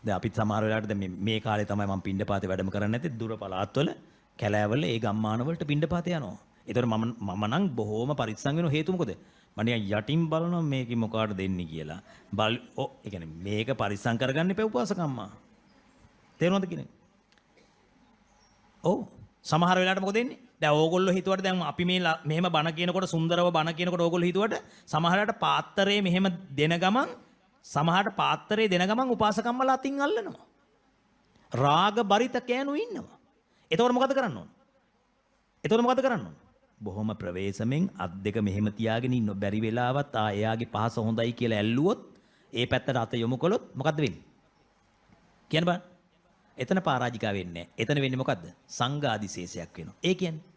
දැන් අපි සමහර වෙලාවට දැන් මේ කාලේ තමයි මම පින්ඩපාතේ වැඩම කරන්නේ නැති දුර පළාත්වල කැලෑවල ඒ ගම්මාන වලට පින්ඩපාතේ යනවා. ඒතර මම නම් බොහොම පරිස්සම් වෙන හේතුව මොකද? මම නිකන් යටින් බලනවා මේක මොකාට දෙන්නේ කියලා. ඒ කියන්නේ මේක පරිස්සම් කරගන්න එපා උපාසකම්මා. තේරුණාද කියන්නේ? ඔව්. සමහර වෙලාවට මොකද වෙන්නේ? දැන් ඕගොල්ලෝ හිතුවට දැන් අපි මේ මෙහෙම බණ කියනකොට සුන්දරව බණ කියනකොට ඕගොල්ලෝ හිතුවට සමහරකට පාත්තරේ මෙහෙම දෙන ගමන් සමහරට පාත්තරේ දෙන ගමන් උපාසකම්මලා අතින් අල්ලනවා. රාග බරිත කෑනු ඉන්නවා. එතකොට මොකද කරන්න ඕන? බොහොම ප්‍රවේශමෙන් අත් දෙක මෙහෙම තියාගෙන ඉන්න බැරි වෙලාවත් එයාගේ පහස හොඳයි කියලා ඇල්ලුවොත් ඒ පැත්තට අත යොමු කළොත් මොකද්ද වෙන්නේ? කියන්න බෑ. එතන පරාජිකා වෙන්නේ නැහැ. එතන වෙන්නේ මොකද්ද? සංඝාදිශේෂයක් වෙනවා. ඒ කියන්නේ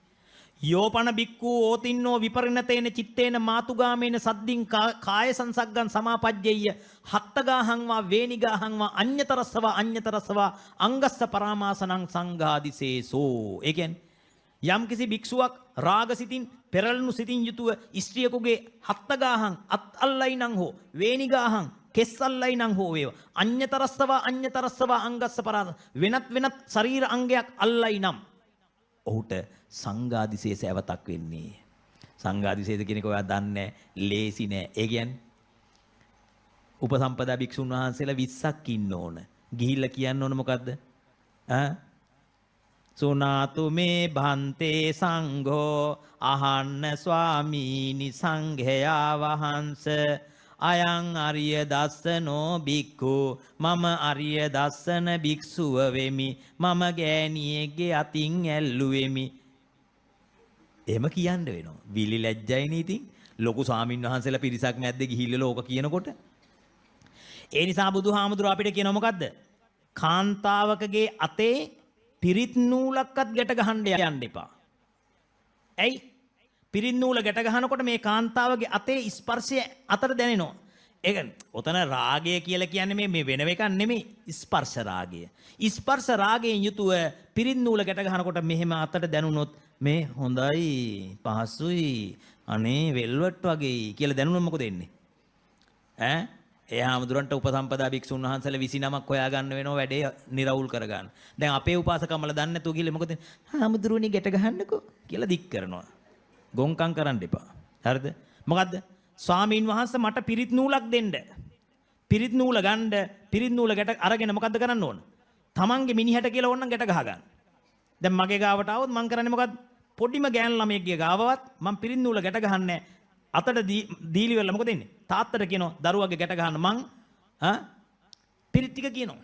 යෝපන බික්කු ඕතින්නෝ විපරිණතේන චිත්තේන මාතුගාමේන සද්දින් කාය සංසග්ගං සමාපජ්ජෙය්‍ය හත්තගාහං වා වේනිගාහං වා අඤ්‍යතරස්සවා අංගස්ස පරාමාසනං සංඝාදිශේෂෝ. ඒ කියන්නේ යම් කිසි භික්ෂුවක් රාගසිතින් පෙරළුණු සිතින් යුතුව ස්ත්‍රියකුගේ හත්තගාහං අත් අල්ලයිනං හෝ වේනිගාහං කෙස්සල්ලයිනං හෝ වේවා අඤ්‍යතරස්සවා අංගස්ස පරාස වෙනත් ශරීර අංගයක් අල්ලයිනම් ඔහුට සංඝාදිශේෂ ඇවතක් වෙන්නේ. සංඝාදිශේෂ කියන එක ඔයා දන්නේ ලේසි නෑ. ඒ කියන්නේ උපසම්පදා භික්ෂුන් වහන්සේලා 20ක් ඉන්න ඕන. ගිහිල්ලා කියන්න ඕන මොකද්ද? සුනාතු මේ භන්තේ සංඝෝ අහන්න ස්වාමීනි සංඝයා වහන්ස අයං අරිය දස්සනෝ බික්ඛු මම අරිය දස්සන භික්ෂුව වෙමි මම ගෑණියෙක්ගේ අතින් ඇල්ලුවෙමි. එහෙම කියන්න වෙනවා. විලි ලැජ්ජයිනේ ඉතින්. ලොකු ස්වාමින් වහන්සේලා පිරිසක් මැද්දේ ගිහිල්ලා ලෝක කියනකොට. ඒ නිසා බුදුහාමුදුරුවෝ අපිට කියනවා මොකද්ද? කාන්තාවකගේ අතේ පිරිත් නූලක්වත් ගැට ගහන්න යන්න එපා. ඇයි? පිරිත් නූල ගැට ගහනකොට මේ කාන්තාවගේ අතේ ස්පර්ශය අතට දැනෙනවා. ඒක ඔතන රාගය කියලා කියන්නේ මේ වෙන එකක් නෙමෙයි ස්පර්ශ රාගය. ස්පර්ශ රාගයෙන් යුතුව පිරිත් නූල ගැට ගහනකොට මෙහෙම අතට දැනුනොත් මේ හොඳයි පහසුයි අනේ වෙල්වට් වගේ කියලා දැනුනොත් මොකද වෙන්නේ? ඒ හාමුදුරන්ට උපසම්පදා භික්ෂුන් වහන්සේලා 29ක් හොයාගන්න වෙනවා වැඩේ නිරවුල් කරගන්න. දැන් අපේ උපාසකම්මල දන්නේ නැතුව ගිහලා මොකද? හාමුදුරුවනේ ගැට ගහන්නකෝ කියලා දික් කරනවා. ගොංකම් කරන්න එපා. හරිද? මොකද්ද? ස්වාමීන් වහන්සේ මට පිරිත් නූලක් දෙන්න. පිරිත් නූල ගන්න, පිරිත් නූල ගැට අරගෙන මොකද්ද කරන්න ඕන? තමන්ගේ මිනිහට කියලා ඕනනම් ගැට ගහ ගන්න. දැන් මගේ ගාවට ආවොත් මං කරන්නේ මොකද්ද? පොඩිම ගෑන් ළමයෙක්ගේ ගාවවත් මං පිරිත් නූල ගැට ගහන්නේ අතට දීලි වෙලා මොකද වෙන්නේ? තාත්තට කියනවා දරුවගේ ගැට ගහන්න මං පිරිත් ටික කියනවා.